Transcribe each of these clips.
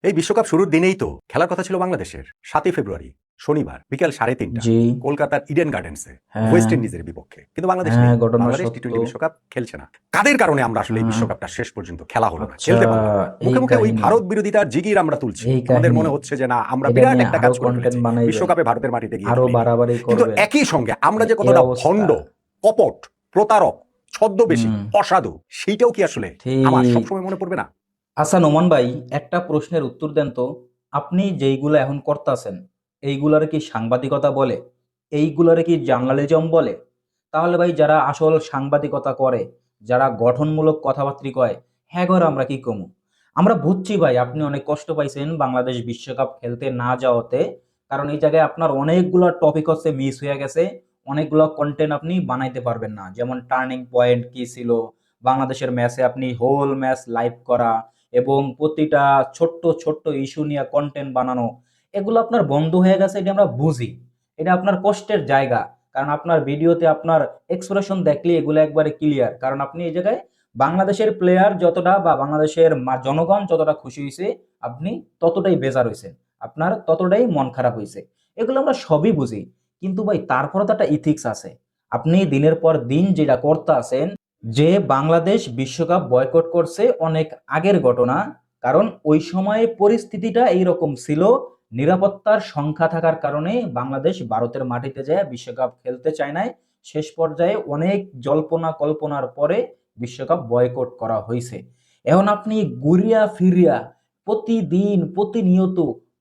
এই বিশ্বকাপ শুরুর দিনেই তো খেলার কথা ছিল বাংলাদেশের 7ই ফেব্রুয়ারি শনিবার বিকাল 3:30 জি, কলকাতার ইডেন গার্ডেন্সে ওয়েস্ট হ্যাঁ, ইন্ডিজের বিপক্ষে, কিন্তু বাংলাদেশ হ্যাঁ, নেই। ঘটনা বাংলাদেশ সত্য। টি-20 বিশ্বকাপ খেলছে না। কাদের কারণে আমরা আসলে এই আহ, বিশ্বকাপটা শেষ পর্যন্ত খেলা হলো না, আচ্ছা, খেলতে পারলাম না? এই মুখে মুখে ওই কাহিনী, ভারত বিরোধিতার জিগির আমরা তুলছি, এই আমাদের কাহিনী, মনে হচ্ছে যে না, আমরা এটা বিরাট নিয়ে একটা আরো কাজ করে কন্টেন্ট ফেলেছি, বানাইবেন, বিশ্বকাপে ভারতের মাটিতে গিয়ে আরো খেলে নিলাম। বাড়াবাড়ি কিন্তু করবেন। একই সঙ্গে আমরা মানে যে এই কতটা অবস্থা। ভণ্ড, কপট, প্রতারক, ছদ্মবেশী, হুম, অসাধু, সেইটাও কি আসলে আমার ঠিক। সবসময় মনে পড়বে না? আচ্ছা নোমান ভাই, একটা প্রশ্নের উত্তর দেন তো। আপনি যেইগুলো এখন করতেছেন, এইগুলারে কি সাংবাদিকতা বলে? এইগুলারে কি জার্নালিজম বলে? তাহলে ভাই যারা আসল সাংবাদিকতা করে, যারা গঠনমূলক কথাবার্তা কয়, হ্যাঁ গর আমরা কি কমু? আমরা বুঝছি ভাই আপনি অনেক কষ্ট পাইছেন বাংলাদেশ বিশ্বকাপ খেলতে না যাওয়াতে, কারণ এই জায়গায় আপনার অনেকগুলা টপিক হচ্ছে মিস হয়ে গেছে, অনেকগুলো কন্টেন্ট আপনি বানাইতে পারবেন না, যেমন টার্নিং পয়েন্ট কি ছিল, বাংলাদেশের ম্যাচে আপনি হোল ম্যাচ লাইভ করা এবং প্রতিটা ছোট্ট ছোট্ট ইস্যু নিয়ে কন্টেন্ট বানানো, এগুলো আপনার বন্ধ হয়ে গেছে, এটা আমরা বুঝি। এটা আপনার কষ্টের জায়গা, কারণ আপনার ভিডিওতে আপনার এক্সপ্রেশন দেখলে এগুলো একবারে ক্লিয়ার, কারণ আপনি এই জায়গায় বাংলাদেশের প্লেয়ার যতটা বা বাংলাদেশের জনগণ যতটা খুশি হয়েছে, আপনি ততটাই বেজার হয়েছেন, আপনার ততটাই মন খারাপ হয়েছে। এগুলো আমরা সবই বুঝি, কিন্তু ভাই তারপরে তো একটা ইথিক্স আছে। আপনি দিনের পর দিন যেটা করতে আছেন, যে বাংলাদেশ বিশ্বকাপ বয়কট করছে অনেক আগের ঘটনা, কারণ ওই সময়ে পরিস্থিতিটা এইরকম ছিল, নিরাপত্তার সংখ্যা থাকার কারণে বাংলাদেশ ভারতের মাটিতে যায় বিশ্বকাপ খেলতে চায় নাই। শেষ পর্যায়ে অনেক জল্পনা কল্পনার পরে বিশ্বকাপ বয়কট করা হয়েছে। এখন আপনি ঘুরিয়া ফিরিয়া প্রতিদিন প্রতিনিয়ত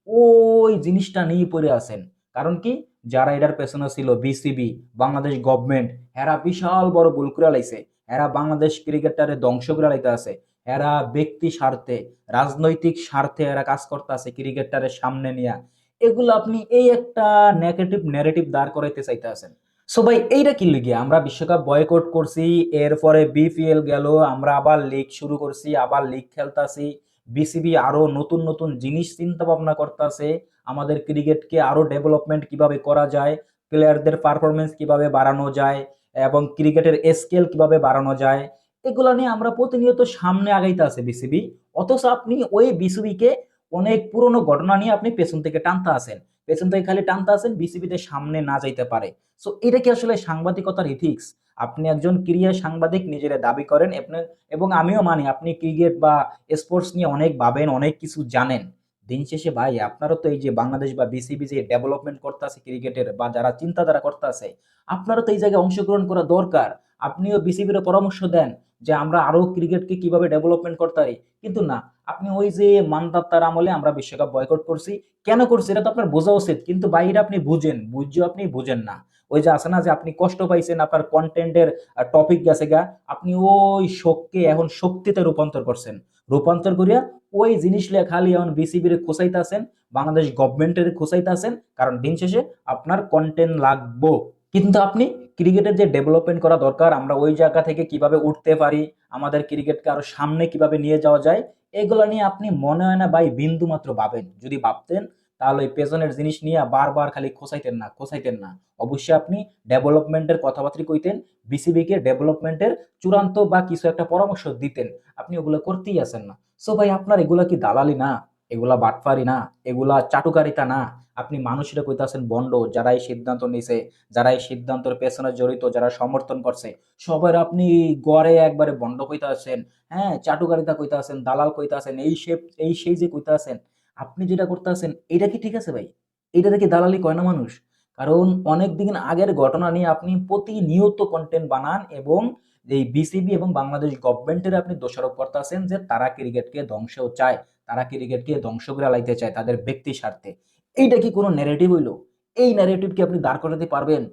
ওই জিনিসটা নিয়ে পড়ে আছেন। কারণ কি, যারা এটার পেছনে ছিল বিসিবি, বাংলাদেশ গভর্নমেন্ট, এরা বিশাল বড় ভুল করে লাইছে। এরা বাংলাদেশ ক্রিকেটারে ধ্বংস করে লাইতে আছে। এরা ব্যক্তি স্বার্থে, রাজনৈতিক স্বার্থে এরা কাজ করতে আছে ক্রিকেটারের সামনে নিয়ে। এগুলো আপনি এই একটা নেগেটিভ ন্যারেটিভ দাঁড় করাইতে চাইতে আছেন। সো ভাই এইটা কি লিগে আমরা বিশ্বকাপ বয়কট করছি, এরপরে বিপিএল গেল, আমরা আবার লিগ শুরু করছি, আবার লিগ খেলতাছি, বিসিবি আরো নতুন নতুন জিনিস চিন্তা ভাবনা করতেছে, আমাদের ক্রিকেটকে আরো ডেভেলপমেন্ট কিভাবে করা যায়, প্লেয়ারদের পারফরমেন্স কিভাবে বাড়ানো যায় এবং ক্রিকেটের স্কেল কিভাবে বাড়ানো যায়, এগুলো নিয়ে আমরা প্রতিনিয়ত সামনে আগাইতে আছে বিসিবি। অথচ আপনি ওই বিসিবিকে অনেক পুরনো ঘটনা নিয়ে আপনি পেছন থেকে টানতে আছেন, পেছন থেকে খালি টানতে আছেন, বিসিবিতে সামনে না যাইতে পারে। সো এটা কি আসলে সাংবাদিকতার ইথিক্স? আপনি একজন ক্রীড়া সাংবাদিক নিজেরা দাবি করেন আপনার, এবং আমিও মানি আপনি ক্রিকেট বা স্পোর্টস নিয়ে অনেক ভাবেন, অনেক কিছু জানেন। দিন শেষে ভাই আপনারও তো এই যে বাংলাদেশ বা বিসিবি যে ডেভেলপমেন্ট করতে আছে ক্রিকেটের বা যারা চিন্তাধারা করতে আছে, আপনারও তো এই জায়গায় অংশগ্রহণ করা দরকার। আপনিও বিসিবির পরামর্শ দেন যে আমরা আরো ক্রিকেটকে কিভাবে ডেভেলপমেন্ট করতে পারি। কিন্তু না, আপনি ওই যে মান্দাত্তার আমলে আমরা বিশ্বকাপ বয়কট করছি, কেন করছি এটা তো আপনার বোঝা উচিত, কিন্তু বাইরে আপনি বুঝেন, বুঝছেও আপনি বুঝেন না। ওই যে আছে না যে আপনি কষ্ট পাইছেন, আপনার কন্টেন্টের টপিক গেছে গা, আপনি ওই শোককে এখন শক্তিতে রূপান্তর করছেন, রূপান্তর করিয়া ওই জিনিস লিয়ে খালি এখন বিসিবির খোঁচাইতে আছেন, বাংলাদেশ গভর্নমেন্টের খোঁচাইতে আছেন, কারণ দিন শেষে আপনার কন্টেন্ট লাগবো। কিন্তু আপনি ক্রিকেটের যে ডেভেলপমেন্ট করা দরকার, আমরা ওই জায়গা থেকে কিভাবে উঠতে পারি, আমাদের ক্রিকেটকে আরো সামনে কিভাবে নিয়ে যাওয়া যায়, এগুলো নিয়ে আপনি মনে হয় না ভাই বিন্দু মাত্র ভাবেন। যদি ভাবতেন তাহলে ওই পেছনের জিনিস নিয়ে বারবার খালি খোঁচাইতেন না, খোঁচাইতেন না। অবশ্যই আপনি ডেভেলপমেন্টের কথাবার্তা কইতেন, বিসিবি কে ডেভেলপমেন্টের চূড়ান্ত বা কিছু একটা পরামর্শ দিতেন। আপনি ওগুলো করতেই আছেন না। সো ভাই আপনার এগুলা কি দালালি না? এগুলা বাটফারি না? এগুলা চাটুকারিতা না? আপনি মানুষেরা কইতাছেন বন্ড, যারা এই সিদ্ধান্ত নিছে, যারা এই সিদ্ধান্তের পেছনে জড়িত, যারা সমর্থন করছে, সবার আপনি গড়ে একবারে বন্ড কইতা আছেন, হ্যাঁ চাটুকারিতা কইতা আছেন, দালাল কইতা আছেন, এই সে এই সেই যে কইতা আছেন। আপনি যেটা করতে আছেন এটা কি ঠিক আছে ভাই? এটা দেখি দালালি কয় না মানুষ? কারণ অনেক দিন আগের ঘটনা নিয়ে আপনি প্রতিনিয়ত কন্টেন্ট বানান এবং এই বিসিবি এবং বাংলাদেশ গভর্নমেন্টের আপনি দোষারোপ করতে আছেন যে তারা ক্রিকেটকে ধ্বংস চায়, তারা ক্রিকেটকে ধ্বংস করে লাইতে চায় তাদের ব্যক্তি স্বার্থে। এইটা কি কোনো ন্যারেটিভ হইলো? এই ন্যারেটিভ কি আপনি দাঁড় করাতে পারবেন?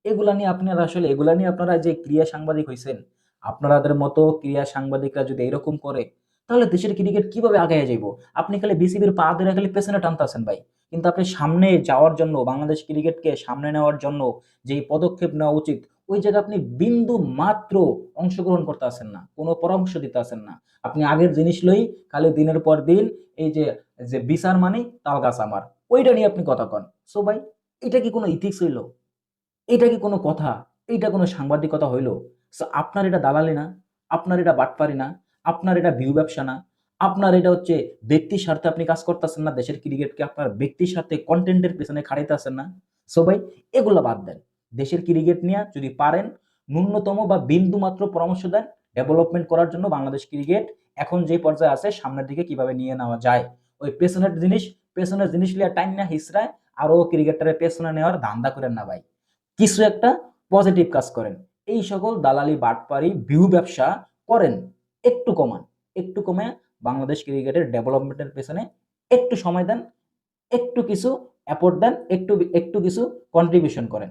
এগুলা নিয়ে আপনারা আসলে, এগুলা নিয়ে আপনারা যে ক্রীড়া সাংবাদিক হইছেন, আপনাদের মতো ক্রীড়া সাংবাদিকরা যদি এরকম করে, তাহলে দেশের ক্রিকেট কিভাবে আগায় যাইব? আপনি খালি বিসিবির পা ধরে খালি পেছনে টানতাছেন ভাই, কিন্তু আপনি সামনে যাওয়ার জন্য, বাংলাদেশ ক্রিকেটকে সামনে নেওয়ার জন্য যেই পদক্ষেপ নেওয়া উচিত, ওই জায়গায় আপনি বিন্দু মাত্র অংশগ্রহণ করতে আসেন না, কোনো পরামর্শ দিতে আসেন না। আপনি আগের জিনিস লই খালি দিনের পর দিন, এই যে যে বিচার মানে তাল গাছ আমার, ওইটা নিয়ে আপনি কথা কন। সো ভাই এটা কি কোনো ইথিক্স হইলো? এটা কি কোনো কথা? এইটা কোনো সাংবাদিকতা হইল? সো আপনার এটা দালালি না? আপনার এটা বাটপারি না? আপনার এটা ভিউ ব্যবসা না? আপনার এটা হচ্ছে ব্যক্তির স্বার্থে আপনি কাজ করতেছেন না, দেশের ক্রিকেটকে আপনার ব্যক্তির স্বার্থে কন্টেন্টের পেছনে খাটাইতেছেন না। সো ভাই এগুলো বাদ দেন, দেশের ক্রিকেট নিয়ে যদি পারেন ন্যূনতম বা বিন্দু মাত্র পরামর্শ দেন ডেভেলপমেন্ট করার জন্য। বাংলাদেশ ক্রিকেট এখন যে পর্যায়ে আছে সামনের দিকে কিভাবে নিয়ে নেওয়া যায়, ওই পেছনের জিনিস লিয়া টাইম না হিসরায় আরো ক্রিকেটারের পেছনে নেওয়ার ধান্দা করেন না ভাই, কিছু একটা পজিটিভ কাজ করেন। এই সকল দালালি বাটপারি ভিউ ব্যবসা করেন একটু কমান, একটু কমে বাংলাদেশ ক্রিকেটের ডেভেলপমেন্টের পেছনে একটু সময় দেন, একটু কিছু অ্যাপোর্ট দেন, একটু একটু কিছু কন্ট্রিবিউশন করেন।